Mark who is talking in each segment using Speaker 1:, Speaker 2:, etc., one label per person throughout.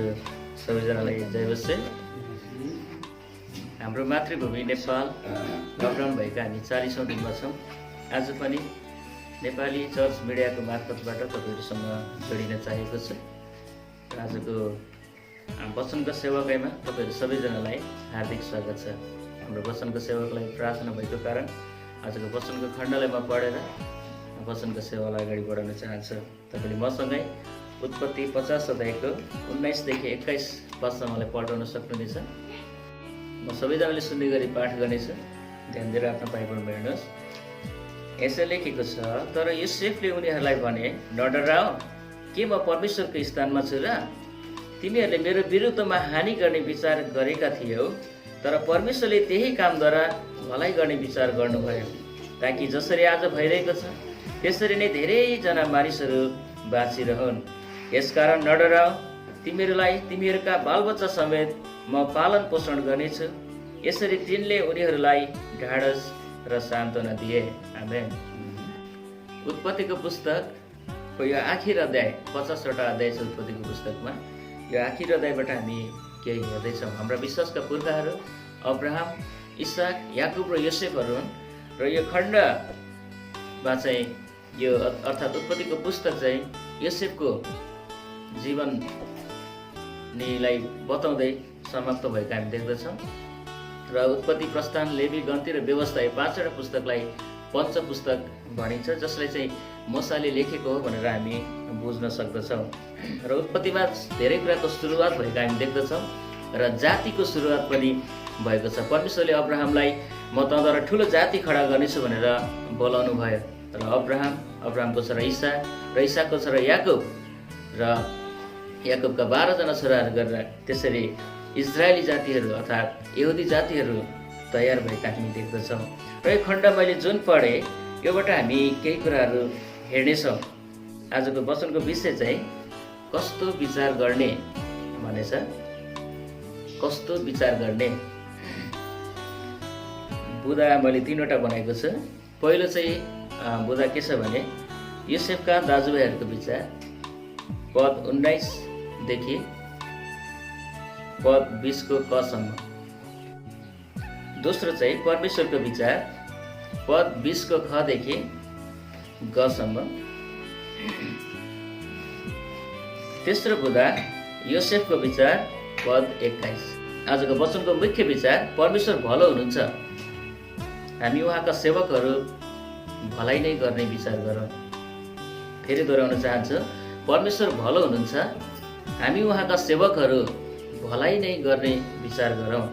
Speaker 1: हजुर सबैजनालाई जय बस्छ। हाम्रो मातृभूमि नेपाल लकडाउन भएका हामी 40औं दिनमा छौँ। आज पनि नेपाली चर्च मिडियाको मार्फतबाट तपाईँहरूसँग जोडिन चाहेको छु। आजको वचनको सेवाकाईमा तपाईँहरू सबैजनालाई हार्दिक स्वागत छ। हाम्रो वचनको सेवाको लागि प्रार्थना भएको कारण आजको वचनको खण्डलाई म पढेर वचनको सेवालाई अगाडि बढाउन चाहन्छु। तपाईँले मसँगै उत्पत्ति 50 अध्यायको 19 देखि 21 पदसम्मलाई पढाउन सक्नुहुनेछ। म सबैजनाले सुन्ने गरी पाठ गर्नेछु। ध्यान दिएर आफ्नो बाइबलमा हेर्नुहोस्। यसै लेखेको छ, तर योसेफले उनीहरूलाई भने, नडराओ, के म परमेश्वरको स्थानमा छु र? तिमीहरूले मेरो विरुद्धमा हानि गर्ने विचार गरेका थियौ, तर परमेश्वरले त्यही कामद्वारा भलाइ गर्ने विचार गर्नुभयो, ताकि जसरी आज भइरहेको छ त्यसरी नै धेरैजना मानिसहरू बाँचिरहन्। यसकारण नडराओ, तिमीहरूलाई तिमीहरूका बालबच्चा समेत म पालन पोषण गर्नेछु। यसरी तिनले उनीहरूलाई ढाडस र सान्त्वना दिए। आमेन। उत्पत्तिको पुस्तकको यो आखिर अध्याय 50वटा अध्याय छ। उत्पत्तिको पुस्तकमा यो आखिर अध्यायबाट हामी केही हेर्दैछौँ। हाम्रा विश्वासका पुर्खाहरू अब्राहम, इसाक, याकुब र योसेफहरू हुन्। र यो खण्डमा चाहिँ यो अर्थात् उत्पत्तिको पुस्तक चाहिँ योसेफको जीवनीलाई बताउँदै समाप्त भएको हामी देख्दछौँ। र उत्पत्ति, प्रस्थान, लेवी, गन्ती र व्यवस्था यो 5वटा पुस्तकलाई पञ्च पुस्तक भनिन्छ, जसलाई चाहिँ मूसाले लेखेको हो भनेर हामी बुझ्न सक्दछौँ। र उत्पत्तिमा धेरै कुराको सुरुवात भएको हामी देख्दछौँ र जातिको सुरुवात पनि भएको छ। परमेश्वरले अब्राहमलाई म तँद्वारा ठुलो जाति खडा गर्नेछु भनेर बोलाउनु भयो। र अब्राहमको छोरा इसा र इसाकको छोरा याकुब र याकुबका 12जना छोराहरू गरेर त्यसरी इजरायली जातिहरू अर्थात् यहुदी जातिहरू तयार भएका हामी देख्दछौँ। र यो खण्ड मैले जुन पढेँ योबाट हामी केही कुराहरू हेर्नेछौँ। आजको वचनको विषय चाहिँ कस्तो विचार गर्ने भनेछ। कस्तो विचार गर्ने। बुँदा मैले 3वटा बनाएको छु। पहिलो चाहिँ बुँदा के छ भने योसेफका दाजुभाइहरूको विचार, पद 19 देखि पद 20 को क सम्म। दोस्रो चाहिँ परमेश्वरको विचार, पद 20 को ख देखि ग सम्म। तेस्रो बुँदा योसेफको विचार, पद 21। आजको वचनको मुख्य विचार, परमेश्वर भलो हुनुहुन्छ, हामी उहाँका सेवकहरू भलाइ नै गर्ने विचार गरौँ। फेरि दोहोऱ्याउन चाहन्छु, परमेश्वर भलो हुनुहुन्छ, हामी उहाँका सेवकहरू भलाइ नै गर्ने विचार गरौँ।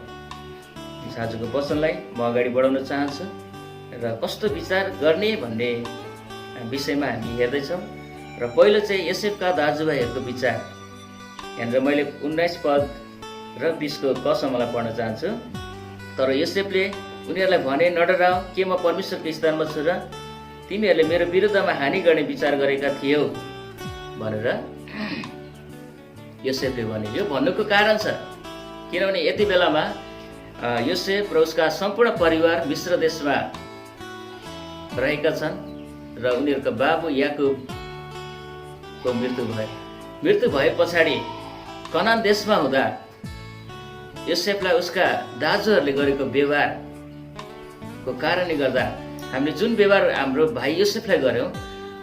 Speaker 1: आजको वचनलाई म अगाडि बढाउन चाहन्छु र कस्तो विचार गर्ने भन्ने विषयमा हामी हेर्दैछौँ। र पहिलो चाहिँ योसेफका दाजुभाइहरूको विचार। यहाँनिर मैले 19 पद र 20 को क सम्मलाई पढ्न चाहन्छु। तर योसेफले उनीहरूलाई भने, नडराओ, के म परमेश्वरको स्थानमा छु र? तिमीहरूले मेरो विरुद्धमा हानि गर्ने विचार गरेका थियौ भनेर योसेफले भने। यो भन्नुको कारण छ किनभने यति बेलामा योसेफ र उसका सम्पूर्ण परिवार मिश्र देशमा रहेका छन् र उनीहरूको बाबु याकुबको मृत्यु भयो। मृत्यु भए पछाडि कनान देशमा हुँदा योसेफलाई उसका दाजुहरूले गरेको व्यवहारको कारणले गर्दा, हामीले जुन व्यवहार हाम्रो भाइ योसेफलाई गर्यौँ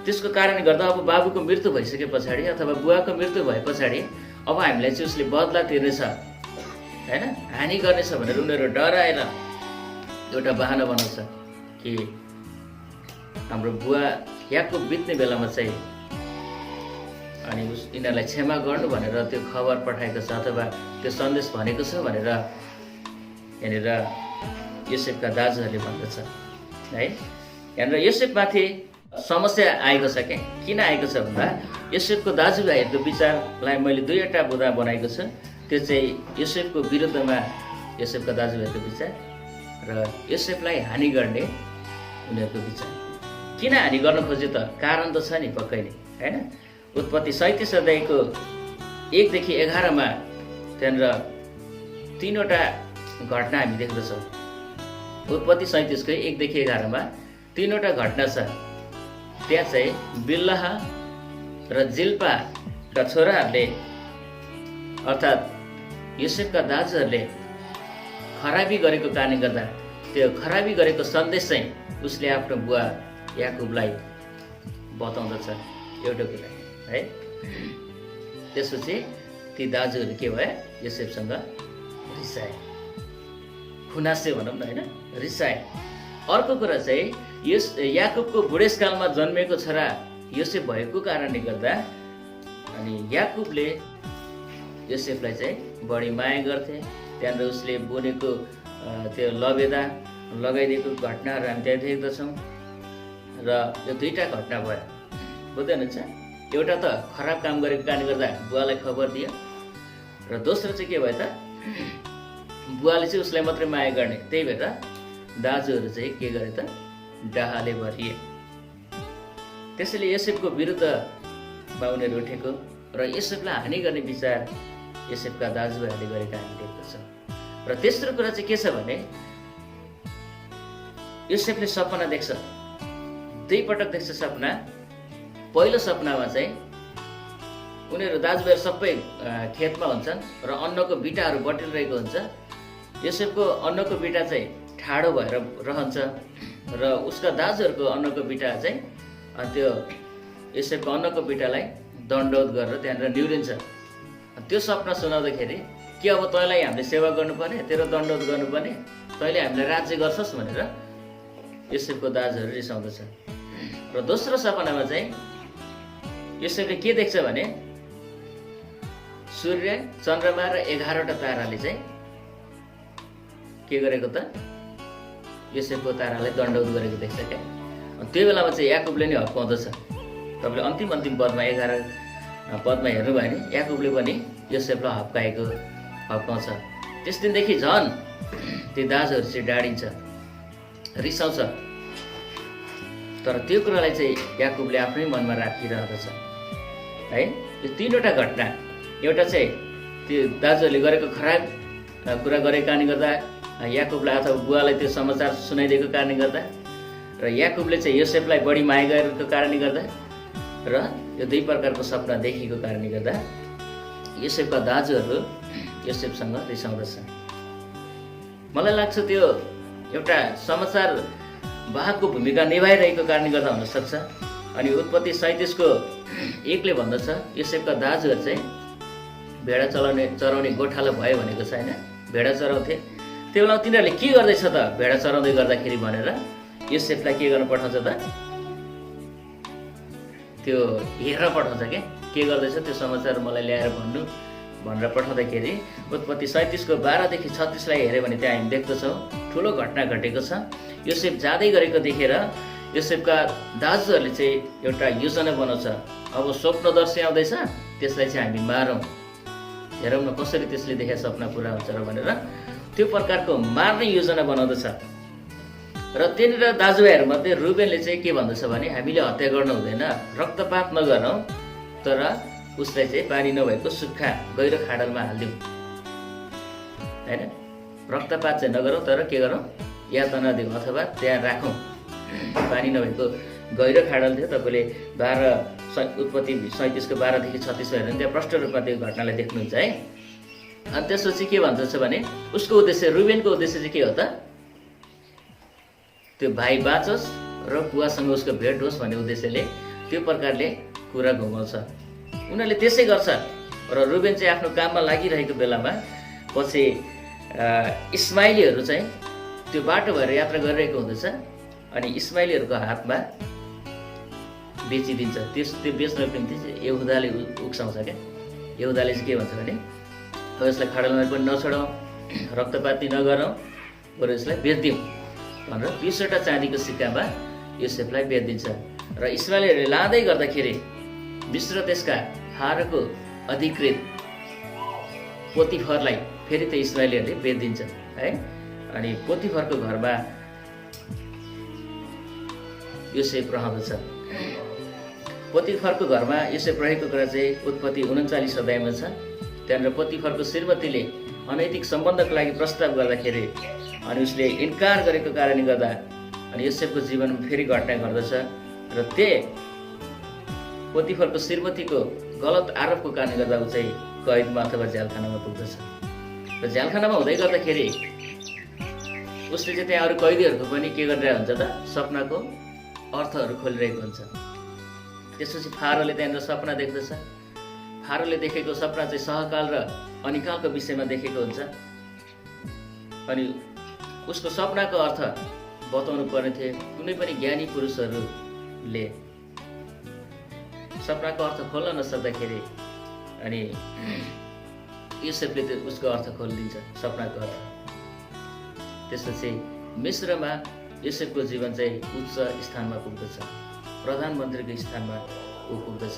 Speaker 1: त्यसको कारणले गर्दा अब बाबुको मृत्यु भइसके पछाडि अथवा बुवाको मृत्यु भए पछाडि अब हामीलाई चाहिँ उसले बदला तिर्नेछ, होइन, हानि गर्नेछ भनेर उनीहरू डराएर एउटा बहाना बनाउँछ कि हाम्रो बुवा याकुब बित्ने बेलामा चाहिँ अनि यिनीहरूलाई क्षमा गर्नु भनेर त्यो खबर पठाएको छ अथवा त्यो सन्देश भनेको छ भनेर यहाँनिर योसेफका दाजुहरूले भन्दछ है। यहाँनिर योसेफमाथि समस्या आएको छ। किन आएको छ भन्दा योसेफको दाजुभाइहरूको विचारलाई मैले 2वटा बुँदा बनाएको छु। त्यो चाहिँ योसेफको विरुद्धमा योसेफका दाजुभाइहरूको विचार र योसेफलाई हानि गर्ने उनीहरूको विचार। किन हानि गर्न खोज्यो त? कारण त छ नि पक्कै नै, होइन। उत्पत्ति 37 अध्यायको 1 देखि 11 मा त्यहाँनिर 3वटा घटना हामी देख्दछौँ। उत्पत्ति 37 को 1 देखि 11 मा 3वटा घटना छ। त्यहाँ चाहिँ बिल्लाह र जिल्पाका छोराहरूले अर्थात् योसेफका दाजुहरूले खराबी गरेको कारणले गर्दा त्यो खराबी गरेको सन्देश चाहिँ उसले आफ्नो बुवा याकुबलाई बताउँदछ एउटा कुरा है। त्यसपछि ती दाजुहरू के भए योसेफसँग रिसाए, खुनासे भनौँ न होइन, रिसाए। अर्को कुरा चाहिँ यस याकुबको बुढेसकालमा जन्मेको छोरा योसेफ भएको कारणले गर्दा अनि याकुबले योसेफलाई चाहिँ बढी माया गर्थे। त्यहाँनिर उसले बुनेको त्यो लबेदा लगाइदिएको घटनाहरू हामी त्यहाँ देख्दछौँ। र यो दुईवटा घटना भयो, बुझ्दै हुनुहुन्छ। एउटा त खराब काम गरेको कारणले गर्दा बुवालाई खबर दियो, र दोस्रो चाहिँ के भयो त बुवाले चाहिँ उसलाई मात्रै माया गर्ने, त्यही भएर दाजुहरू चाहिँ के गरे त डाहाले भरिए। त्यसैले योसेफको विरुद्धमा उनीहरू उठेको र योसेफलाई हानि गर्ने विचार योसेफका दाजुभाइहरूले गरेका हामी देख्दछौँ। र तेस्रो कुरा चाहिँ के छ भने योसेफले सपना देख्छ, दुई पटक देख्छ सपना। पहिलो सपनामा चाहिँ उनीहरू दाजुभाइहरू सबै खेतमा हुन्छन् र अन्नको बिटाहरू बटिरहेको हुन्छ। योसेफको अन्नको बिटा चाहिँ ठाडो भएर रहन्छ र उसका दाजुहरूको अन्नको बिटा चाहिँ त्यो योसेफको अन्नको बिटालाई दण्डवत गरेर त्यहाँनिर निहुरिन्छ। त्यो सपना सुनाउँदाखेरि के अब तँलाई हामीले सेवा गर्नुपर्ने, तेरो दण्डवत गर्नुपर्ने, तैँले हामीलाई राज्य गर्छस् भनेर योसेफको दाजुहरू रिसाउँदछ। र दोस्रो सपनामा चाहिँ योसेफले के देख्छ भने सूर्य, चन्द्रमा र 11वटा ताराले चाहिँ के गरेको त योसेफको तारालाई दण्डवत गरेको देख्छ क्या। त्यो बेलामा चाहिँ याकुबले नै हप्काउँदछ। तपाईँले अन्तिम पदमा 11 पदमा हेर्नुभयो भने याकुबले पनि योसेफलाई हप्काउँछ। त्यस दिनदेखि झन् त्यो दाजुहरू चाहिँ डाडिन्छ, रिसाउँछ। तर त्यो कुरालाई चाहिँ याकुबले आफ्नै मनमा राखिरहँदछ है। यो तीनवटा घटना, एउटा चाहिँ त्यो दाजुहरूले गरेको खराब कुरा गरेको कारणले गर्दा याकुबलाई अथवा बुवालाई त्यो समाचार सुनाइदिएको कारणले गर्दा, र याकुबले चाहिँ योसेफलाई बढी माया गरेको कारणले गर्दा, र यो दुई प्रकारको सपना देखेको कारणले गर्दा योसेफका दाजुहरू योसेफसँग रिसाउँदछ। मलाई लाग्छ त्यो एउटा समाचार वाहकको भूमिका निभाइरहेको कारणले गर्दा हुनसक्छ। अनि उत्पत्ति 37को 1ले भन्दछ योसेफका दाजुहरू चाहिँ भेडा चराउने गोठालो भयो भनेको छ होइन, भेडा चराउँथे। त्यो बेला तिनीहरूले के गर्दैछ त भेडा चराउँदै गर्दाखेरि भनेर योसेफलाई के गर्न पठाउँछ त त्यो हेरेर पठाउँछ के गर्दैछ त्यो समाचार मलाई ल्याएर भन्नु भनेर पठाउँदाखेरि उत्पत्ति 37को 12देखि 36लाई हेऱ्यो भने त्यहाँ हामी देख्दछौँ ठुलो घटना घटेको छ। योसेफ जाँदै गरेको देखेर योसेफका दाजुहरूले चाहिँ एउटा योजना बनाउँछ, अब स्वप्नदर्शी आउँदैछ त्यसलाई चाहिँ हामी मारौँ, हेरौँ न कसरी त्यसले देखेको सपना पुरा हुन्छ र भनेर त्यो प्रकारको मार्ने योजना बनाउँदछ। र त्यहाँनिर दाजुभाइहरूमध्ये रुबेनले चाहिँ के भन्दछ भने हामीले हत्या गर्न हुँदैन, रक्तपात नगरौँ, तर उसलाई चाहिँ पानी नभएको सुक्खा गहिरो खाडलमा हालिदिउँ होइन, रक्तपात चाहिँ नगरौँ तर के गरौँ यातना दिउँ अथवा त्यहाँ राखौँ। पानी नभएको गहिरो खाडल थियो। तपाईँले उत्पत्ति 37को 12देखि 36 हेर्नु त्यहाँ प्रष्ट रूपमा त्यो घटनालाई देख्नुहुन्छ है। अनि त्यसपछि के भन्छ भने उसको उद्देश्य, रुबेनको उद्देश्य चाहिँ के हो त त्यो भाइ बाँचोस् र बुवासँग उसको भेट होस् भन्ने उद्देश्यले त्यो प्रकारले कुरा घुमाउँछ। उनीहरूले त्यसै गर्छ र रुबेन चाहिँ आफ्नो काममा लागिरहेको बेलामा पछि इस्माइलीहरू चाहिँ त्यो बाटो भएर यात्रा गरिरहेको हुँदछ अनि इस्माइलीहरूको हातमा बेचिदिन्छ। त्यो बेच्नको निम्ति चाहिँ यहुदाले उक्साउँछ क्या। यहुदाले चाहिँ के भन्छ भने यसलाई खाडलमा पनि नछोडौँ, रक्तपाती नगरौँ, बरु यसलाई बेचिदिउँ भनेर 20वटा चाँदीको सिक्कामा योसेफलाई बेचिदिन्छ। र इस्माइलीहरूले लाँदै गर्दाखेरि मिस्र देशका फारोको अधिकृत पोतिफरलाई फेरि त्यो इस्माइलीहरूले बेचिदिन्छ है। अनि पोतिफरको घरमा योसेफ रहँदछ। पोतिफरको घरमा योसेफ रहेको कुरा चाहिँ उत्पत्ति 39 अध्यायमा छ। त्यहाँनिर पोतिफरको श्रीमतीले अनैतिक सम्बन्धको लागि प्रस्ताव गर्दाखेरि अनि उसले इन्कार गरेको कारणले गर्दा अनि योसेफको जीवनमा फेरि घटना घट्दछ र पोतिफरको श्रीमतीको गलत आरोपको कारणले गर्दा ऊ चाहिँ कैदमा अथवा झ्यालखानामा पुग्दछ। र झ्यालखानामा हुँदै गर्दाखेरि उसले चाहिँ त्यहाँ अरू कैदीहरूको पनि के गरिरहेको हुन्छ त सपनाको अर्थहरू खोलिरहेको हुन्छ। त्यसपछि फारोले त्यहाँनिर सपना देख्दछ। फारोले देखेको सपना चाहिँ सहकाल र अनिकालको विषयमा देखेको हुन्छ। अनि उसको सपनाको अर्थ बताउनु पर्ने थियो। कुनै पनि ज्ञानी पुरुषहरूले सपनाको अर्थ खोल्न नसक्दाखेरि अनि योसेफले उसको अर्थ खोलिदिन्छ सपनाको अर्थ। त्यसपछि मिस्रमा योसेफको जीवन चाहिँ उच्च स्थानमा पुग्दछ, प्रधानमन्त्रीको स्थानमा ऊ पुग्दछ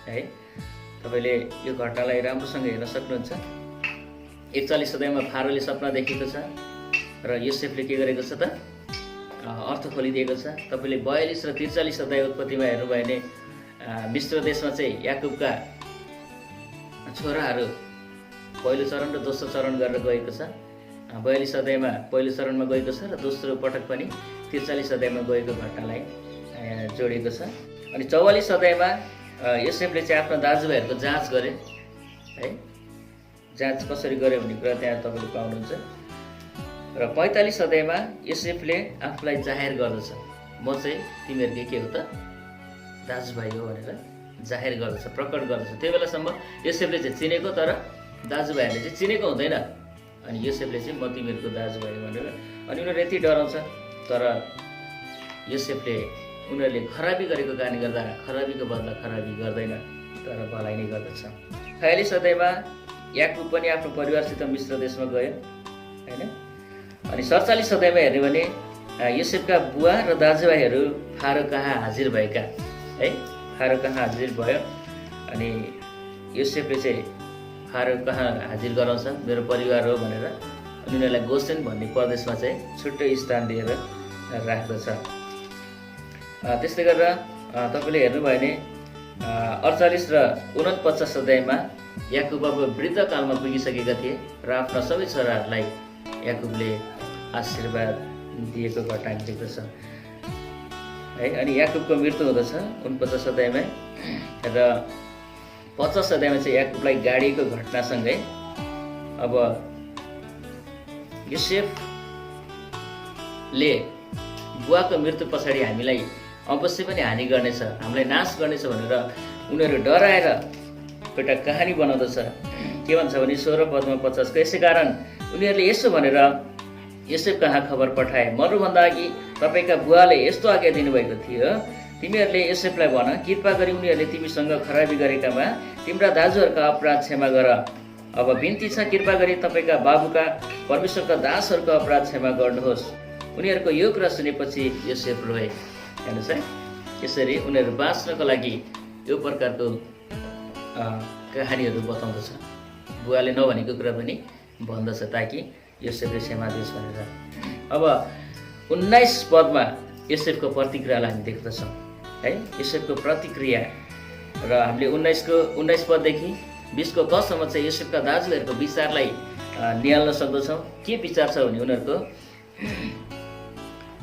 Speaker 1: है। तपाईँले यो घटनालाई राम्रोसँग हेर्न सक्नुहुन्छ। 41 अध्यायमा फारोले सपना देखेको छ र योसेफले के गरेको छ त अर्थ खोलिदिएको छ। तपाईँले 42 र 43 अध्याय उत्पत्तिमा हेर्नुभयो भने मिस्र देशमा चाहिँ याकुबका छोराहरू पहिलो चरण र दोस्रो चरण गरेर गएको छ। 42 अध्यायमा पहिलो चरणमा गएको छ र दोस्रो पटक पनि 43 अध्यायमा गएको घटनालाई जोडिएको छ। अनि 44 अध्यायमा योसेफले चाहिँ आफ्नो दाजुभाइहरूको जाँच गरे है। जाँच कसरी गर्यो भन्ने कुरा त्यहाँ तपाईँले पाउनुहुन्छ। र 45 अध्यायमा योसेफले आफूलाई जाहेर गर्दछ, म चाहिँ तिमीहरूकै के हो त दाजुभाइ हो भनेर जाहेर गर्दछ, प्रकट गर्दछ। त्यो बेलासम्म योसेफले चाहिँ चिनेको, तर दाजुभाइहरूले चाहिँ चिनेको हुँदैन। अनि योसेफले चाहिँ म तिमीहरूको दाजुभाइ हो भनेर, अनि उनीहरू यति डराउँछ। तर योसेफले उनीहरूले खराबी गरेको कारणले गर्दा खराबीको बदला खराबी गर्दैन, तर भलाइ नै गर्दछ। 46 अध्यायमा याकुब पनि आफ्नो परिवारसित मिस्र देशमा गयो हैन। अनि 47 अध्यायमा हेर्ने भने योसेफका बुवा र दाजुभाइहरू फारो कहाँ हाजिर भएका है। फारो कहाँ हाजिर भयो अनि योसेफले चाहिँ फारो कहाँ हाजिर गराउँछ, मेरो परिवार हो भनेर। अनि उनीहरूलाई गोसेन भन्ने प्रदेशमा चाहिँ छुट्टै स्थान दिएर राख्दछ। त्यस्तै गरेर तपाईँले हेर्नुभयो भने 48 र 49 अध्यायमा याकुब अब वृद्धकालमा पुगिसकेका थिए र आफ्ना सबै छोराहरूलाई याकुबले आशीर्वाद दिएको घटना देख्दछ है। अनि याकुबको मृत्यु हुँदछ 49 अध्यायमा र 50 अध्यायमा चाहिँ याकुबलाई गाडीको घटनासँगै अब योसेफले बुवाको मृत्यु पछाडि हामीलाई अवश्य पनि हानि गर्नेछ, हामीलाई नाश गर्नेछ भनेर उनीहरू डराएर एउटा कहानी बनाउँदछ। के भन्छ भने 16 पदमा 50 को यसै कारण उनीहरूले यसो भनेर योसेफ कहाँ खबर पठाए, मर्नुभन्दा अघि तपाईँका बुवाले यस्तो आज्ञा दिनुभएको थियो, तिमीहरूले योसेफलाई भन, कृपा गरी उनीहरूले तिमीसँग खराबी गरेकामा तिम्रा दाजुहरूका अपराध क्षमा गर। अब बिन्ती छ, कृपा गरी तपाईँका बाबुका परमेश्वरका दासहरूको अपराध क्षमा गर्नुहोस्। उनीहरूको यो कुरा सुनेपछि योसेफ रोए। हेर्नुहोस् है, यसरी उनीहरू बाँच्नको लागि यो प्रकारको कहानीहरू बताउँदछ। बुवाले नभनेको कुरा पनि भन्दछ ताकि योसेफले क्षमा दियोस् भनेर। अब 19 पदमा योसेफको प्रतिक्रियालाई हामी देख्दछौँ है। योसेफको प्रतिक्रिया र हामीले 19 पददेखि 20 को कसम्म चाहिँ योसेफका दाजुहरूको विचारलाई निहाल्न सक्दछौँ। के विचार छ भने उनीहरूको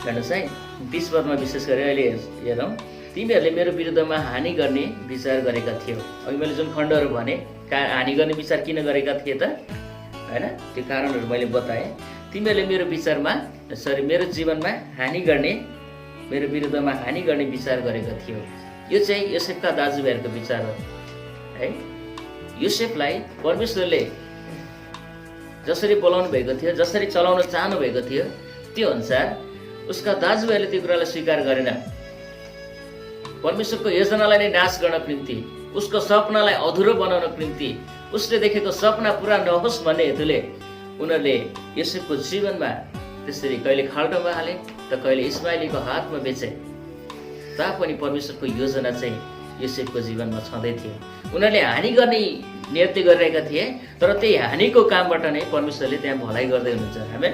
Speaker 1: हेर्नुहोस् है, 20 पदमा विशेष गरी अहिले हेरौँ। तिमीहरूले मेरो विरुद्धमा हानि गर्ने विचार गरेका थियौ। अघि मैले जुन खण्डहरू भने हानि गर्ने विचार किन गरेका थिए त हैन, त्यो कारणहरू मैले बताएँ। तिमीहरूले मेरो जीवनमा हानि गर्ने, मेरो विरुद्धमा हानि गर्ने विचार गरेका थियौ। यो चाहिँ योसेफका दाजुभाइहरूको विचार हो है। योसेफलाई परमेश्वरले जसरी बोलाउनु भएको थियो, जसरी चलाउन चाहनु भएको थियो, त्यो अनुसार उसका दाजुभाइले त्यो कुरालाई स्वीकार गरेन। परमेश्वरको योजनालाई नै नाश गर्नको निम्ति, उसको सपनालाई अधुरो बनाउनको निम्ति, उसले देखेको सपना पुरा नहोस् भन्ने हेतुले उनीहरूले योसेफको जीवनमा त्यसरी कहिले खाल्डोमा हाले त कहिले इस्माइलीको हातमा बेचे। तापनि परमेश्वरको योजना चाहिँ योसेफको जीवनमा छँदै थियो। उनीहरूले हानि गर्ने नियत गरिरहेका थिए, तर त्यही हानिको कामबाट नै परमेश्वरले त्यहाँ भलाइ गर्दै हुनुहुन्छ। हामी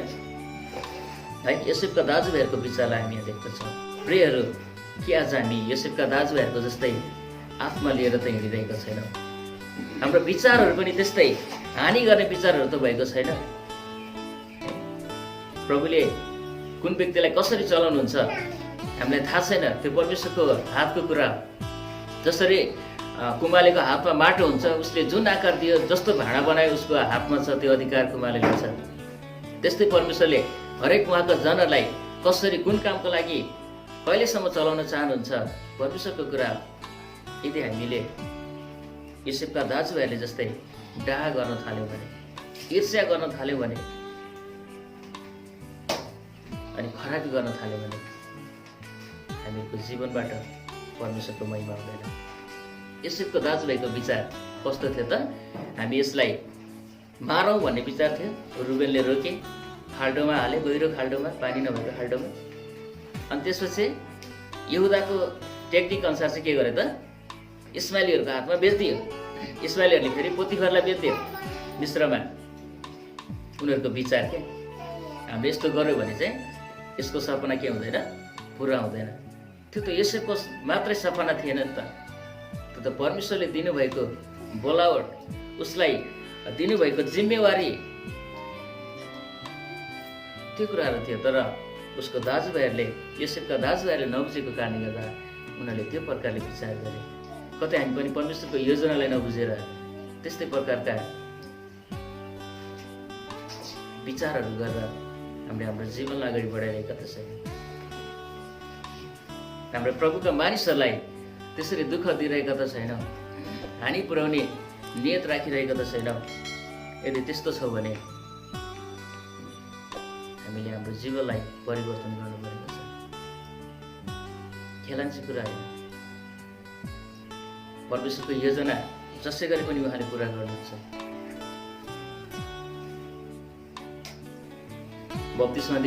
Speaker 1: है योसेफका दाजुभाइहरूको विचारलाई हामी यहाँ देख्दछौँ। प्रियहरू, के आज हामी योसेफका दाजुभाइहरूको जस्तै आत्मा लिएर त हिँडिरहेका छैनौँ? हाम्रो विचारहरू पनि त्यस्तै हानि गर्ने विचारहरू त भएको छैन। प्रभुले कुन व्यक्तिलाई कसरी चलाउनुहुन्छ हामीलाई थाहा छैन, त्यो परमेश्वरको हातको कुरा। जसरी कुमालेको हातमा माटो हुन्छ, उसले जुन आकार दियो, जस्तो भाँडा बनायो उसको हातमा छ त्यो अधिकार कुमालेको छ। त्यस्तै परमेश्वरले हरेक उहाँका जनहरूलाई कसरी कुन कामको लागि कहिलेसम्म चलाउन चाहनुहुन्छ परमेश्वरको कुरा यदि हामीले योसेफका दाजुभाइहरूले जस्तै डाहा गर्न थाल्यौँ भने, ईर्ष्या गर्न थाल्यौँ भने अनि खराबी गर्न थाल्यौँ भने हामीहरूको जीवनबाट परमेश्वरको महिमा हुँदैन। योसेफको दाजुभाइको विचार कस्तो थियो त? हामी यसलाई मारौँ भन्ने विचार थियो। रुबेनले रोके, खाल्डोमा हाले, गहिरो खाल्डोमा, पानी नभएको खाल्डोमा। अनि त्यसपछि यहुदाको टेक्निक अनुसार चाहिँ के गरे त? इस्माइलीहरूको हातमा बेच्दियो। इस्माइलीहरूले फेरि पोतिफरलाई बेच्दियो मिस्रमा। उनीहरूको विचार के? हामीले यस्तो गर्यो भने चाहिँ यसको सपना के हुँदैन? पुरा हुँदैन। त्यो त योसेफको मात्रै सपना थिएन नि त। त्यो त परमेश्वरले दिनुभएको बोलावट, उसलाई दिनुभएको जिम्मेवारी, त्यो कुराहरू थियो। तर उसको दाजुभाइहरूले, योसेफका दाजुभाइहरूले नबुझेको कारणले गर्दा उनीहरूले त्यो प्रकारले विचार गरे। कतै हामी पनि परमेश्वरको योजनालाई नबुझेर त्यस्तै प्रकारका विचारहरू गरेर हामीले हाम्रो जीवनलाई अगाडि बढाइरहेका त छैन। हाम्रो प्रभुका मानिसहरूलाई त्यसरी दुःख दिइरहेका त छैन, हानि पुर्याउने नियत राखिरहेका त छैन। यदि त्यस्तो छ भने हामीले हाम्रो जीवनलाई परिवर्तन गर्नुपर्ने छ। खेलाञ्ची कुरा होइन। परमेश्वरको योजना जसै गरे पनि उहाँले पुरा गर्नुहुन्छ। बप्तिस्मा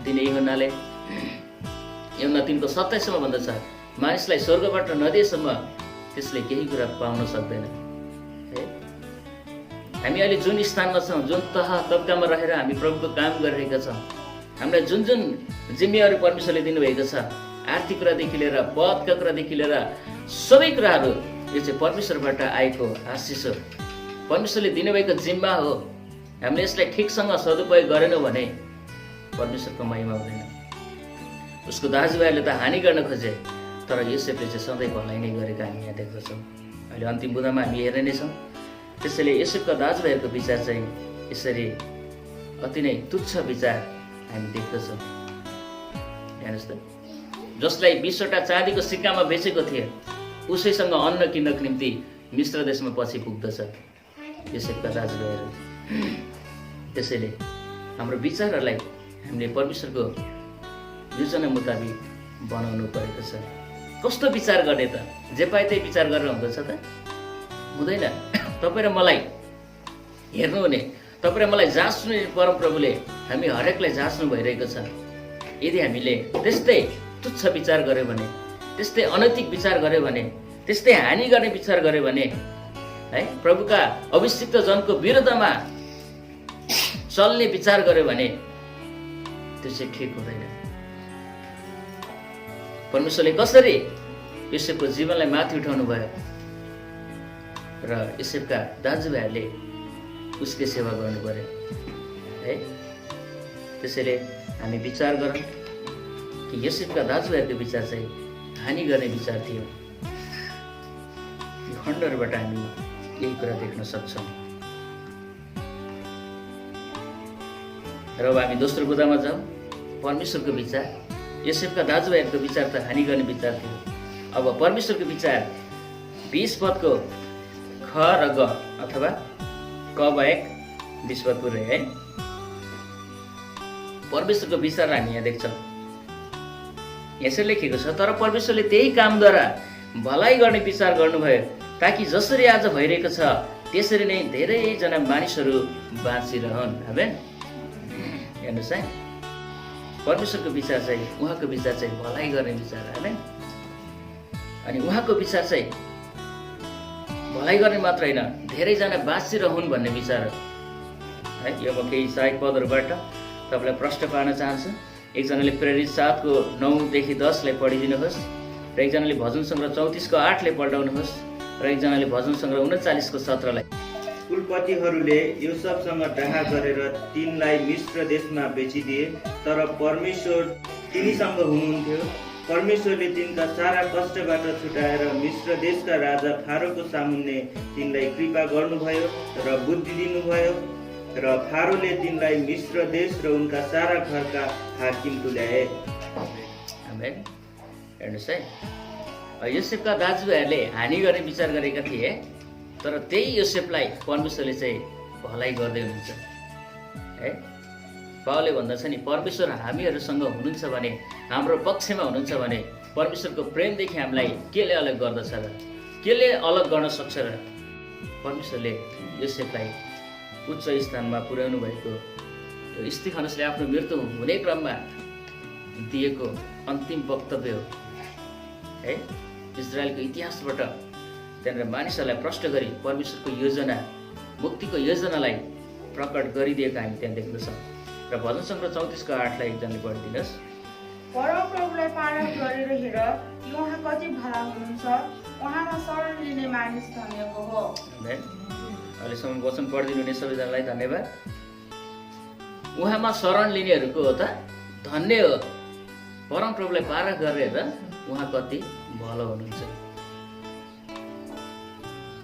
Speaker 1: दिने यूहन्नाले यूहन्ना 3:27 भन्दछ, मानिसलाई स्वर्गबाट नदिएसम्म त्यसले केही कुरा पाउन सक्दैन। है, हामी अहिले जुन स्थानमा छौँ, जुन तह तब्कामा रहेर हामी प्रभुको काम गरिरहेका छौँ, हामीलाई जुन जुन जिम्मेवारी परमेश्वरले दिनुभएको छ, आर्थिक कुरादेखि लिएर पदका कुरादेखि लिएर सबै कुराहरू यो चाहिँ परमेश्वरबाट आएको आशिष हो। परमेश्वरले दिनुभएको जिम्मा हो। हामीले यसलाई ठिकसँग सदुपयोग गरेनौँ भने परमेश्वरको महिमा हुँदैन। उसको दाजुभाइहरूले त हानि गर्न खोजे, तर योसेफले चाहिँ सधैँ भलाइ नै गरेको हामी यहाँ देख्दछौँ। अहिले अन्तिम बुँदामा हामी हेर्ने नै छौँ। त्यसैले योसेफका दाजुभाइहरूको विचार चाहिँ यसरी अति नै तुच्छ विचार हामी देख्दछौँ। हेर्नुहोस् त, जसलाई 20वटा चाँदीको सिक्कामा बेचेको थिए उसैसँग अन्न किन्नको निम्ति मिश्र देशमा पछि पुग्दछ योसेफका दाजुभाइहरू। त्यसैले हाम्रो विचारहरूलाई हामीले परमेश्वरको योजना मुताबिक बनाउनु परेको छ। कस्तो विचार गर्ने त? जे पाए त्यही विचार गरेर हुँदछ त? हुँदैन। तपाईँ र मलाई हेर्नुहुने, तपाईँ र मलाई जाँच्नु परमप्रभुले हामी हरेकलाई जाँच्नु भइरहेको छ। यदि हामीले त्यस्तै तुच्छ विचार गर्यो भने, त्यस्तै अनैतिक विचार गर्यो भने, त्यस्तै हानि गर्ने विचार गर्यो भने, है, प्रभुका अभिषिक्त जनको विरुद्धमा चल्ने विचार गर्यो भने त्यो चाहिँ ठिक हुँदैन। परमेश्वरले कसरी योसेफको जीवनलाई माथि उठाउनु भयो र योसेफका दाजुभाइहरूले उसकै सेवा गर्नु पर्यो। है, त्यसैले हामी विचार गरौँ कि योसेफका दाजुभाइहरूको विचार चाहिँ हानि गर्ने विचार थियो। यो खण्डहरूबाट हामी यही कुरा देख्न सक्छौँ। र अब हामी दोस्रो बुँदामा जाउँ। परमेश्वरको विचार, योसेफका दाजुभाइहरूको विचार त हानि गर्ने विचार थियो। अब परमेश्वरको विचार 20 पदको ख र ग अथवा क बाहेक 20 पद पुरै, है, परमेश्वरको विचार हामी यहाँ देख्छौँ। यसरी लेखेको छ, तर परमेश्वरले त्यही कामद्वारा भलाइ गर्ने विचार गर्नुभयो ताकि जसरी आज भइरहेको छ त्यसरी नै धेरैजना मानिसहरू बाँचिरहन्। आमेन। हेर्नुहोस् है, परमेश्वरको विचार चाहिँ, उहाँको विचार चाहिँ भलाइ गर्ने विचार। आमेन। अनि उहाँको विचार चाहिँ भलाइ गर्ने मात्र होइन, धेरैजना बाँचिरहन् भन्ने विचार हो। है, यो म केही सहायक पदहरूबाट तपाईँलाई प्रश्न पार्न चाहन्छु। एकजनाले प्रेरित 7:9 देखि 10 पढिदिनुहोस्, र एकजनाले भजन सङ्ग्रह 34:8 पल्टाउनुहोस्, र एकजनाले भजन सङ्ग्रह 39:17
Speaker 2: कुलपतिहरूले योसेफसँग डाहा गरेर तिनलाई मिश्र देशमा बेचिदिए, तर परमेश्वर तिनीसँग हुनुहुन्थ्यो। परमेश्वरले तिनका सारा कष्टबाट छुटाएर मिश्र देशका राजा फारोको सामुन्ने तिनलाई कृपा गर्नुभयो र बुद्धि दिनुभयो र फारोले तिनलाई मिश्र देश र उनका सारा घरका हाकिम तुल्याए।
Speaker 1: आमेन। हेर्नुहोस् है, योसेफका दाजुभाइहरूले हानि गर्ने विचार गरेका थिए, तर त्यही योसेफलाई परमेश्वरले चाहिँ भलाइ गर्दै हुनुहुन्छ है। पावलले भन्दछ नि, परमेश्वर हामीहरूसँग हुनुहुन्छ भने, हाम्रो पक्षमा हुनुहुन्छ भने परमेश्वरको प्रेमदेखि हामीलाई केले अलग गर्दछ र केले अलग गर्न सक्छ र? परमेश्वरले योसेफलाई उच्च स्थानमा पुर्याउनु भएको यो स्तिफनसले आफ्नो मृत्यु हुने क्रममा दिएको अन्तिम वक्तव्य हो है। इजरायलको इतिहासबाट त्यहाँनिर मानिसहरूलाई प्रष्ट गरी परमेश्वरको योजना, मुक्तिको योजनालाई प्रकट गरिदिएको हामी त्यहाँ देख्दछौँ। र भजन सङ्ग्रह 34को 8लाई एकजनाले पढिदिनुहोस्।
Speaker 3: परमप्रभुलाई पालन गरेर हेर, उहाँ कति भला हुनुहुन्छ, उहाँमा शरण लिने मानिस धन्यको हो।
Speaker 1: अहिलेसम्म वचन पढिदिनु हुने सबैजनालाई धन्यवाद। उहाँमा शरण लिनेहरूको हो त धन्य हो। परमप्रभुलाई पालन गरेर हेर, उहाँ कति भलो हुनुहुन्छ।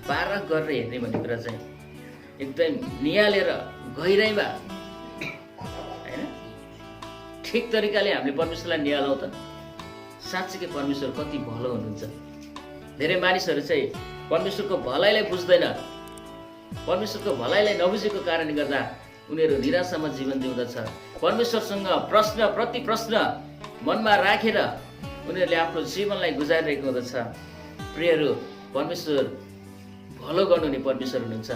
Speaker 1: पारख गरेर हेर्ने भन्ने कुरा चाहिँ एकदम निहालेर गहिराइमा होइन, ठिक तरिकाले हामीले परमेश्वरलाई निहालौँ त साँच्चीकै परमेश्वर कति भलो हुनुहुन्छ। धेरै मानिसहरू चाहिँ परमेश्वरको भलाइलाई बुझ्दैन, परमेश्वरको भलाइलाई नबुझेको कारणले गर्दा उनीहरू निराशामा जीवन जिउँदछ। परमेश्वरसँग प्रश्न प्रति प्रश्न मनमा राखेर उनीहरूले आफ्नो जीवनलाई गुजारिरहेको हुँदछ। प्रियहरू, परमेश्वर भलो गर्नुहुने परमेश्वर हुनुहुन्छ,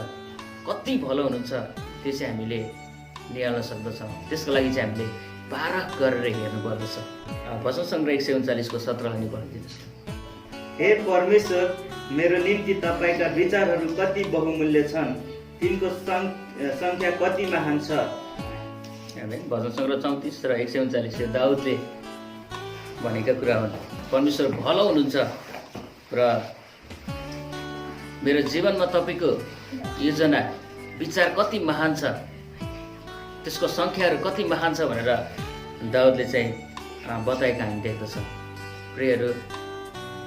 Speaker 1: कति भलो हुनुहुन्छ त्यो चाहिँ हामीले निहाल्न सक्दछौँ। त्यसको लागि चाहिँ हामीले पारख गरेर हेर्नुपर्दछ। भजन सङ्ग्रह 139को 17 पढिदिनुहोस्।
Speaker 2: हे परमेश्वर, मेरो निम्ति तपाईँका विचारहरू कति बहुमूल्य छन्, तिनको सङ्ख्या कति महान छ।
Speaker 1: भजन सङ्ग्रह 34 र 139 यो दाउदले भनेका कुरा हुन्। परमेश्वर भलो हुनुहुन्छ र मेरो जीवनमा तपाईँको योजना विचार कति महान छ, त्यसको सङ्ख्याहरू कति महान छ भनेर दाउदले चाहिँ बताएका हामी देख्दछौँ। प्रियहरू,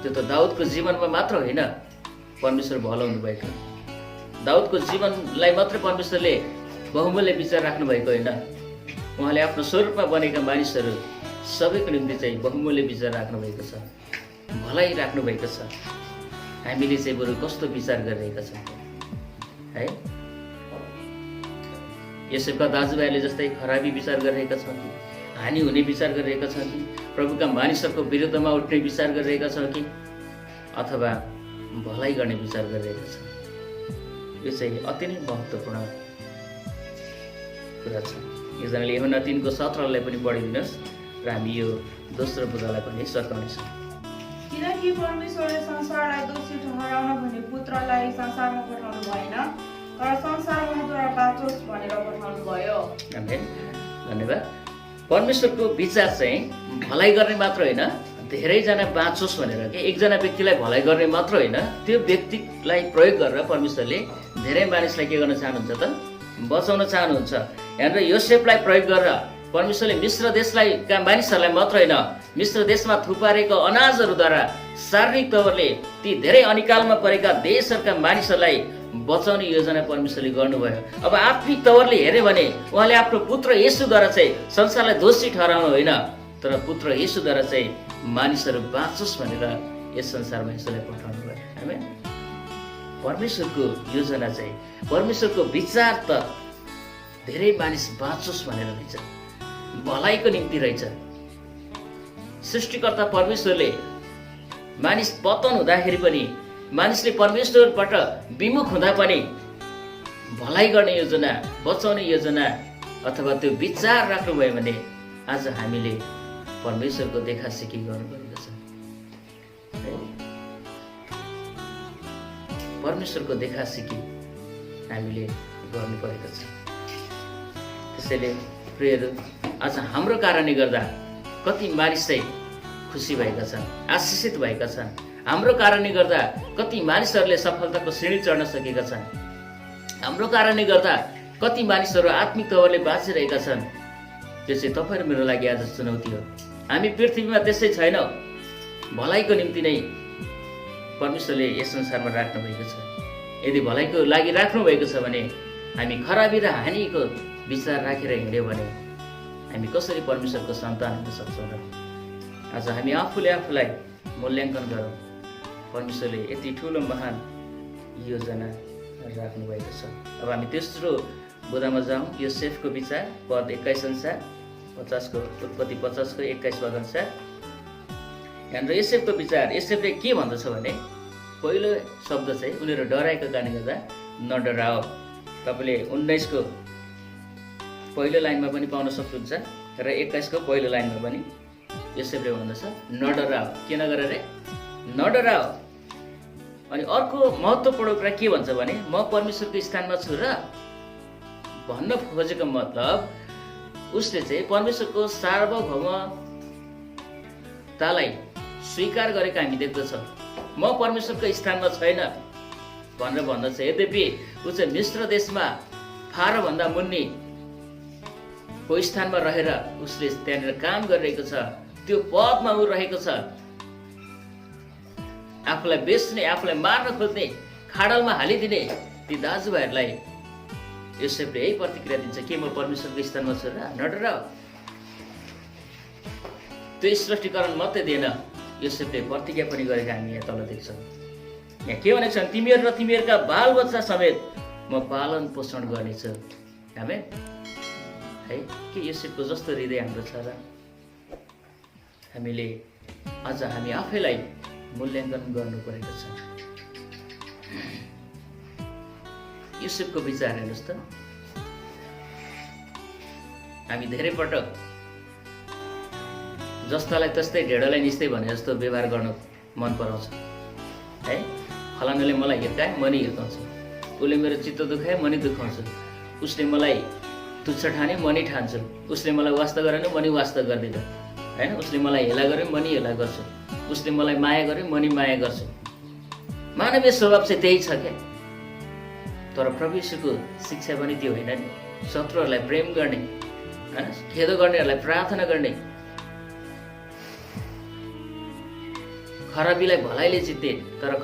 Speaker 1: त्यो त दाउदको जीवनमा मात्र होइन परमेश्वर भलो हुनुभएको। दाउदको जीवनलाई मात्रै परमेश्वरले बहुमूल्य विचार राख्नुभएको होइन, उहाँले आफ्नो स्वरूपमा बनेका मानिसहरू सबैको निम्ति चाहिँ बहुमूल्य विचार राख्नुभएको छ, भलाइ राख्नुभएको छ। हामीले चाहिँ बरु कस्तो विचार गरिरहेका छौँ है। योसेफका दाजुभाइहरूले जस्तै खराबी विचार गरिरहेका छन् कि, हानि हुने विचार गरिरहेका छन् कि, प्रभुका मानिसहरूको विरुद्धमा उठ्ने विचार गरिरहेका छन् कि, अथवा भलाइ गर्ने विचार गरिरहेका छन्। यो चाहिँ अति नै महत्त्वपूर्ण कुरा छ। एकजनाले यूहन्ना 3को 17लाई पनि पढिदिनुहोस् र हामी यो दोस्रो बुँदालाई पनि सकाउनेछौँ।
Speaker 3: किनकि परमेश्वरले संसारलाई दोषी ठहराउन भने पुत्रलाई संसारमा पठाउनु भएन, तर संसार उहाँद्वारा बाँचोस् भनेर पठाउनु भयो।
Speaker 1: आमेन, धन्यवाद। परमेश्वरको विचार चाहिँ भलाइ गर्ने मात्र होइन, धेरैजना बाँचोस् भनेर के, एकजना व्यक्तिलाई भलाइ गर्ने मात्र होइन, त्यो व्यक्तिलाई प्रयोग गरेर परमेश्वरले धेरै मानिसलाई के गर्न चाहनुहुन्छ त, बचाउन चाहनुहुन्छ। यहाँनिर योसेफलाई प्रयोग गरेर परमेश्वरले मिश्र देशलाई का मानिसहरूलाई मात्र होइन, मिश्र देशमा थुपारेको अनाजहरूद्वारा शारीरिक तवरले ती धेरै अनिकालमा परेका देशहरूका मानिसहरूलाई बचाउने योजना परमेश्वरले गर्नुभयो। अब आत्मिक तवरले हेऱ्यो भने उहाँले आफ्नो पुत्र येशूद्वारा चाहिँ संसारलाई दोषी ठहराउनु होइन, तर पुत्र येशूद्वारा चाहिँ मानिसहरू बाँचोस् भनेर यस संसारमा यसलाई पठाउनु भयो। आमेन। परमेश्वरको योजना चाहिँ, परमेश्वरको विचार त धेरै मानिस बाँचोस् भनेर रहेछ, भलाइको निम्ति रहेछ। सृष्टिकर्ता परमेश्वरले मानिस पतन हुँदाखेरि पनि, मानिसले परमेश्वरबाट विमुख हुँदा पनि भलाइ गर्ने योजना, बचाउने योजना अथवा त्यो विचार राख्नुभयो भने आज हामीले परमेश्वरको देखासिकी गर्नुपर्दछ। परमेश्वरको देखासिकी हामीले गर्नुपर्दछ। त्यसैले प्रियहरू, आज हाम्रो कारणले गर्दा कति मानिस चाहिँ खुसी भएका छन्, आशिषित भएका छन्। हाम्रो कारणले गर्दा कति मानिसहरूले सफलताको श्रेणी चढ्न सकेका छन्। हाम्रो कारणले गर्दा कति मानिसहरू आत्मिक तवरले बाँचिरहेका छन्। त्यो चाहिँ तपाईँ र मेरो लागि आज चुनौती हो। हामी पृथ्वीमा त्यसै छैनौँ, भलाइको निम्ति नै परमेश्वरले यस संसारमा राख्नु भएको छ। यदि भलाइको लागि राख्नु भएको छ भने हामी खराबी र हानिको विचार राखेर हिँड्यो भने हामी कसरी परमेश्वरको सन्तान हुन सक्छौँ र? आज हामी आफूले आफूलाई मूल्याङ्कन गरौँ। परमेश्वरले यति ठुलो महान योजना राख्नु भएको छ। अब हामी तेस्रो बुदामा जाउँ। योसेफको विचार पद 21 अनुसार 50को उत्पत्ति 50 को 21 पद अनुसार यहाँनिर योसेफको विचार। योसेफले के भन्दछ भने पहिलो शब्द चाहिँ उनीहरू डराएको कारणले गर्दा नडराओ। तपाईँले 19 को पहिलो लाइनमा पनि पाउन सक्नुहुन्छ र 21 को पहिलो लाइनमा पनि योसेफले भन्दछ नडराओ। के नगर रे? नडराओ। अनि अर्को महत्त्वपूर्ण कुरा के भन्छ भने म परमेश्वरको स्थानमा छु र भन्न खोजेको मतलब उसले चाहिँ परमेश्वरको सार्वभौमतालाई स्वीकार गरेको हामी देख्दछौँ। म परमेश्वरको स्थानमा छैन भनेर भन्दछ। यद्यपि ऊ चाहिँ मिस्र देशमा फारोभन्दा मुन्नी को स्थानमा रहेर उसले त्यहाँनिर काम गरिरहेको छ। त्यो पदमा ऊ रहेको छ। आफूलाई बेच्ने, आफूलाई मार्न खोज्ने, खाडलमा हालिदिने ती दाजुभाइहरूलाई योसेफले यही प्रतिक्रिया दिन्छ कि म परमेश्वरको स्थानमा छु र नडराओ। त्यो स्पष्टीकरण मात्रै दिएन, योसेफले प्रतिज्ञा पनि गरेको हामी यहाँ तल देख्छौँ। यहाँ के भनेको छ? तिमीहरू र तिमीहरूका बालबच्चा समेत म पालन पोषण गर्नेछु। हामी है के योसेफको जस्तो हृदय हाम्रो छ र? हामीले आज हामी आफैलाई मूल्याङ्कन गर्नु परेको छ। योसेफको विचार हेर्नुहोस् त। हामी धेरै पटक जस्तालाई तस्तै ढेडोलाई निस्तै भने जस्तो व्यवहार गर्न मन पराउँछ है। फलानाले मलाई हिर्काए म नि हिर्काउँछु, उसले मेरो चित्त दुखाए म नि दुखाउँछु, उसले मलाई तुच्छ ठाने म नि ठान्छु, उसले मलाई वास्ता गरेन म नि वास्ता गर्दिनँ हैन, उसले मलाई हेला गर्यो म नि हेला गर्छु, उसले मलाई माया गर्यो म नि माया गर्छु। मानवीय स्वभाव चाहिँ त्यही छ क्या। तर प्रभु यीशुको शिक्षा पनि त्यो होइन नि। शत्रुहरूलाई प्रेम गर्ने, हैन, खेदो गर्नेहरूलाई प्रार्थना गर्ने, खराबीलाई भलाइले जित्ने, तर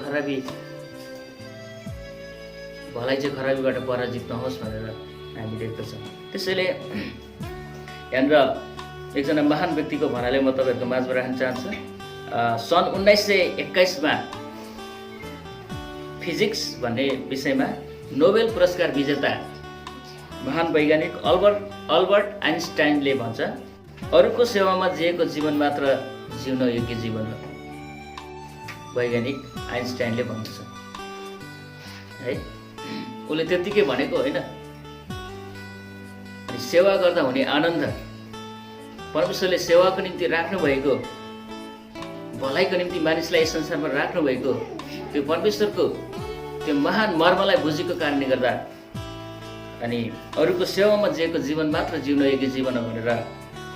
Speaker 1: भलाइ चाहिँ खराबीबाट पराजित नहोस् भनेर हामी देख्दछौँ। त्यसैले यहाँनिर एकजना महान व्यक्तिको भनाइले म तपाईँहरूको माझमा राख्न चाहन्छु। सन् 1921 मा फिजिक्स भन्ने विषयमा नोबेल पुरस्कार विजेता महान वैज्ञानिक अल्बर्ट आइन्स्टाइनले भन्छ अरूको सेवामा जिएको जीवन मात्र जिउन योग्य जीवन हो। वैज्ञानिक आइन्स्टाइनले भन्छ है। उसले त्यतिकै भनेको होइन। अनि सेवा गर्दा हुने आनन्द, परमेश्वरले सेवाको निम्ति राख्नु भएको, भलाइको निम्ति मानिसलाई यस संसारमा राख्नु भएको त्यो परमेश्वरको त्यो महान मर्मलाई बुझेको कारणले गर्दा अनि अरूको सेवामा जिएको जीवन मात्र जिउन योग्य जीवन हो भनेर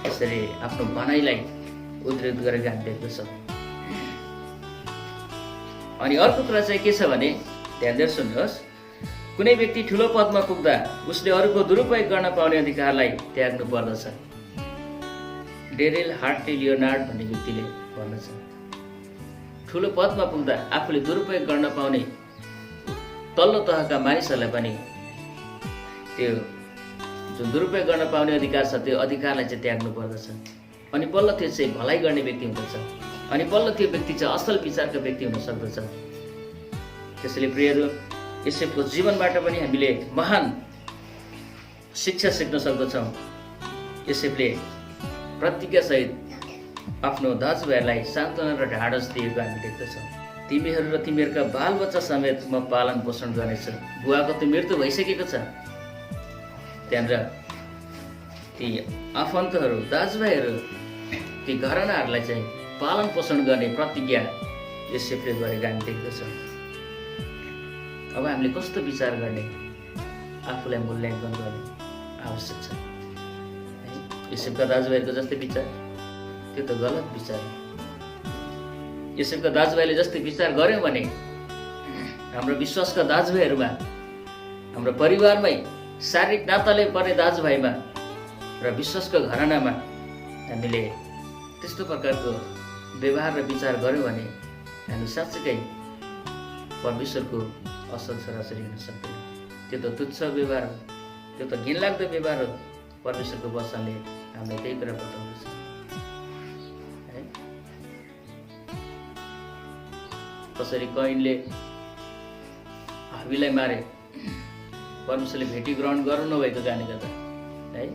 Speaker 1: यसरी आफ्नो भनाइलाई उद्धृत गरेर हामी देख्दछौँ। अनि अर्को कुरा चाहिँ के छ भने ध्यान दिएर सुन्नुहोस्। कुनै व्यक्ति ठुलो पदमा पुग्दा उसले अरूको दुरुपयोग गर्न पाउने अधिकारलाई त्याग्नु पर्दछ। डेरिल हार्टले लियोनार्ड भन्ने व्यक्तिले भन्दछ ठुलो पदमा पुग्दा आफूले दुरुपयोग गर्न पाउने तल्लो तहका मानिसहरूलाई पनि त्यो जुन दुरुपयोग गर्न पाउने अधिकार छ त्यो अधिकारलाई चाहिँ त्याग्नु पर्दछ। अनि बल्ल त्यो चाहिँ भलाइ गर्ने व्यक्ति हुँदछ। अनि बल्ल त्यो व्यक्ति चाहिँ असल विचारको व्यक्ति हुन सक्दछ। त्यसैले प्रियहरू, योसेफको जीवनबाट पनि हामीले महान शिक्षा सिक्न सक्दछौँ। योसेफले प्रतिज्ञासहित आफ्नो दाजुभाइहरूलाई सान्त्वना र ढाडस दिएको हामी देख्दछौँ। तिमीहरू र तिमीहरूका बालबच्चा समेत म पालन पोषण गर्नेछु। बुवाको त मृत्यु भइसकेको छ। त्यहाँनिर ती आफन्तहरू, दाजुभाइहरू, ती घरानाहरूलाई चाहिँ पालन पोषण गर्ने प्रतिज्ञा योसेफले गरेको हामी देख्दछौँ। अब हामीले कस्तो विचार गर्ने, आफूलाई मूल्याङ्कन गर्ने आवश्यक छ। योसेफका दाजुभाइहरूको जस्तै विचार त्यो त गलत विचार हो। योसेफका दाजुभाइले जस्तै विचार गर्यौँ भने हाम्रो विश्वासका दाजुभाइहरूमा, हाम्रो परिवारमै शारीरिक नाताले पर्ने दाजुभाइमा र विश्वासको घरानामा हामीले त्यस्तो प्रकारको व्यवहार र विचार गऱ्यौँ भने हामी साँच्चै परमेश्वरको असल छोराछोरी हुन सक्दैनौँ। त्यो त तुच्छ व्यवहार हो, त्यो त घिनलाग्दो व्यवहार हो। परमेश्वरको वचनले हामीलाई त्यही कुरा बताउँदछ है। कसरी कैनले हाबीलाई मारे, परमेश्वरले भेटी ग्रहण गर्नु नभएको कारणले गर्दा है।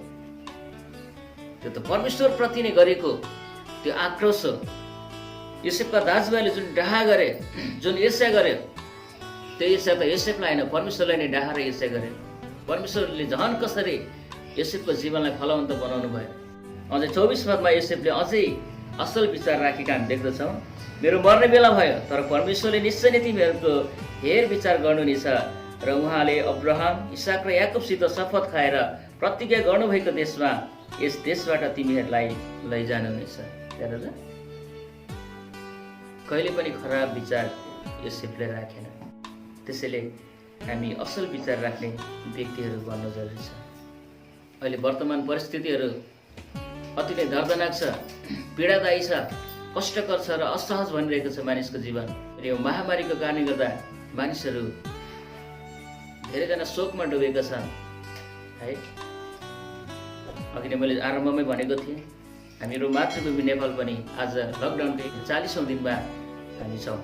Speaker 1: त्यो त परमेश्वरप्रति नै गरेको त्यो आक्रोश हो। योसेफका दाजुभाइले जुन डाहा गरे, जुन ईर्ष्या गर्यो, त्यो ईर्ष्या त योसेफलाई होइन परमेश्वरलाई नै डाहा र ईर्ष्या गर्यो। परमेश्वरले झन् कसरी योसेफको जीवनलाई फलवन्त बनाउनु भयो। अझै 24 पदमा योसेफले अझै असल विचार राखेका हामी देख्दछौँ। मेरो मर्ने बेला भयो, तर परमेश्वरले निश्चय नै तिमीहरूको हेर विचार गर्नुहुनेछ र उहाँले अब्राहम, इसाक र याकुबसित शपथ खाएर प्रतिज्ञा गर्नुभएको देशमा, यस देशबाट तिमीहरूलाई लैजानुहुनेछ। हेर, कहिले पनि खराब विचार योसेफले राखेन। त्यसैले हामी असल विचार राख्ने व्यक्तिहरू बन्न जरुरी छ। अहिले वर्तमान परिस्थितिहरू अति नै दर्दनाक छ, पीडादायी छ, कष्टकर छ र असहज भनिरहेको छ मानिसको जीवन। यो महामारीको कारणले गर्दा मानिसहरू धेरैजना शोकमा डुबेका छन् है। अघि नै मैले आरम्भमै भनेको थिएँ, हामीहरू मातृभूमि नेपाल पनि आज लकडाउनकै 40औं दिनमा हामी छौँ।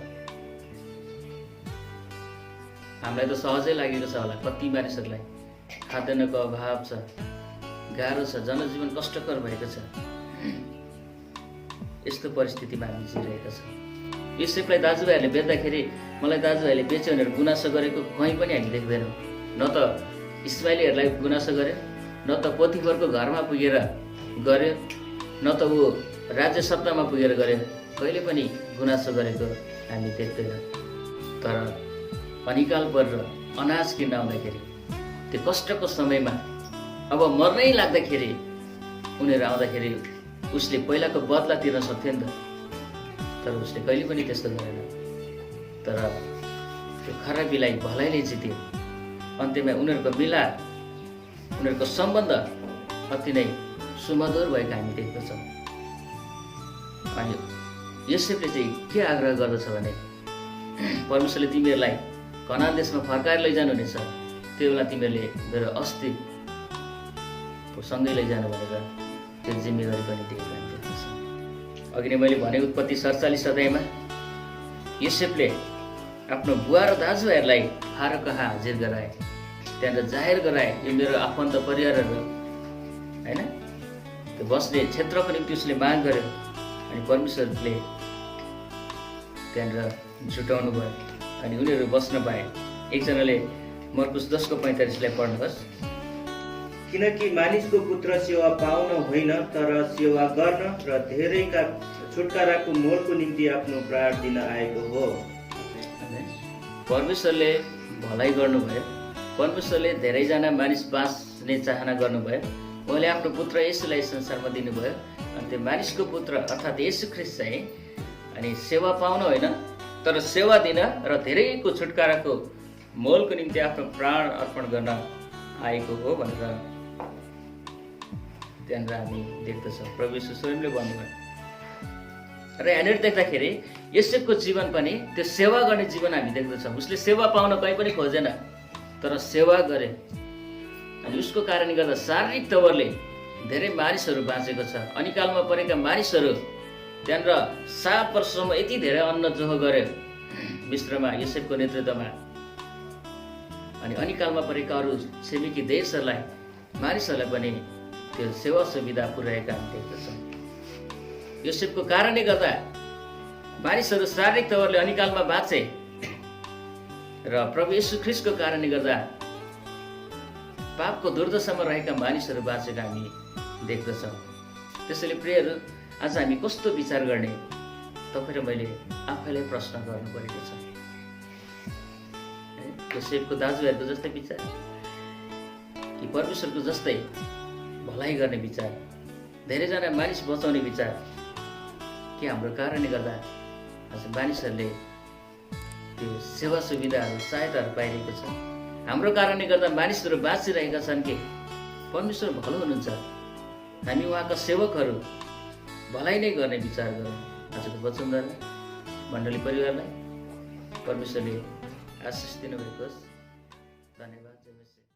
Speaker 1: हामीलाई त सहजै लागेको छ होला, कति मानिसहरूलाई खाद्यान्नको अभाव छ, गाह्रो छ, जनजीवन कष्टकर भएको छ। यस्तो परिस्थितिमा हामी जिरहेका छौँ। योसेफलाई दाजुभाइहरूले बेच्दाखेरि मलाई दाजुभाइले बेच्यो भनेर गुनासो गरेको कहीँ पनि हामी देख्दैनौँ। न त इस्माइलीहरूलाई गुनासो गर्यो, न त पोतिफरको घरमा पुगेर गर्यो, न त ऊ राज्य सत्तामा पुगेर गर्यो। कहिले पनि गुनासो गरेको हामी देख्दैनौँ। तर अनिकाल परेर अनाज किन्न आउँदाखेरि, त्यो कष्टको समयमा अब मर्नै लाग्दाखेरि उनीहरू आउँदाखेरि उसले पहिलाको बदला तिर्न सक्थ्यो नि त। तर उसले कहिले पनि त्यस्तो गरेन। तर त्यो खराबीलाई भलाइले जित्यो। अन्त्यमा उनीहरूको मिलाप, उनीहरूको सम्बन्ध अति नै सुमधुर भएको हामी देख्दछौँ। अनि योसेफले चाहिँ के आग्रह गर्दछ भने, परमेश्वरले तिमीहरूलाई कनान देशमा फर्काएर लैजानुहुनेछ, त्यो बेला तिमीहरूले मेरो अस्ति सँगै लैजानु भनेर त्यो जिम्मेवारी पनि दिएको हामी देख्दछौँ। अघि नै मैले भने उत्पत्ति 47 अध्यायमा योसेफले आफ्नो बुवा र दाजुभाइहरूलाई फारो कहाँ हाजिर गराए, त्यहाँनिर जाहेर गराए यो मेरो आफन्त परिवारहरू होइन, त्यो बस्ने क्षेत्रको निम्ति उसले माग गर्यो। अनि परमेश्वरले त्यहाँनिर जुटाउनु भयो अनि उनीहरू बस्न पाए। एकजनाले मर्कुस 10:45 पढ्नुहोस्।
Speaker 2: किनकि मानिसको पुत्र सेवा पाउन होइन तर सेवा गर्न र धेरैका छुटकाराको मोलको निम्ति आफ्नो प्राण दिन आएको हो।
Speaker 1: परमेश्वरले भलाइ गर्नुभयो, परमेश्वरले धेरैजना मानिस बाँच्ने चाहना गर्नुभयो। उहाँले आफ्नो पुत्र येशूलाई संसारमा दिनुभयो। अनि त्यो मानिसको पुत्र अर्थात् येशू ख्रीष्ट चाहिँ अनि सेवा पाउन होइन तर सेवा दिन र धेरैको छुटकाराको मोलको निम्ति आफ्नो प्राण अर्पण गर्न आएको हो भनेर त्यहाँनिर हामी देख्दछौँ। प्रभु येशू स्वयंले भन्नुभयो। र यहाँनिर देख्दाखेरि योसेफको जीवन पनि त्यो सेवा गर्ने जीवन हामी देख्दछौँ। उसले सेवा पाउन कहीँ पनि खोजेन तर सेवा गरे। अनि उसको कारणले गर्दा शारीरिक तवरले धेरै मानिसहरू बाँचेको छ। अनिकालमा परेका मानिसहरू त्यहाँनिर 7 वर्षसम्म यति धेरै अन्न जोह गर्यो मिश्रमा योसेफको नेतृत्वमा। अनि अनिकालमा परेका अरू छिमेकी देशहरूलाई मानिसहरूलाई पनि त्यो सेवा सुविधा पुर्याएका हामी देख्दछौँ। योसेफको कारणले गर्दा मानिसहरू शारीरिक तवरले अनिकालमा बाँचे र प्रभु येशू ख्रीष्टको कारणले गर्दा पापको दुर्दशामा रहेका मानिसहरू बाँचेका हामी देख्दछौँ। त्यसैले प्रियहरू, आज हामी कस्तो विचार गर्ने तपाईँ र मैले आफैलाई प्रश्न गर्नु परेको छ। योसेफको दाजुहरूको जस्तै विचार कि परमेश्वरको जस्तै भलाइ गर्ने विचार, धेरैजना मानिस बचाउने विचार कि हाम्रो कारणले गर्दा आज मानिसहरूले त्यो सेवा सुविधाहरू सहायताहरू पाइरहेको छ। हाम्रो कारणले गर्दा मानिसहरू बाँचिरहेका छन् कि परमेश्वर भलो हुनुहुन्छ। हामी उहाँका सेवकहरू भलाइ नै गर्ने विचार गरौँ। आजको वचनद्वारा मण्डली परिवारलाई परमेश्वरले आशिष दिनुभएको होस्। धन्यवाद। जय मसीह।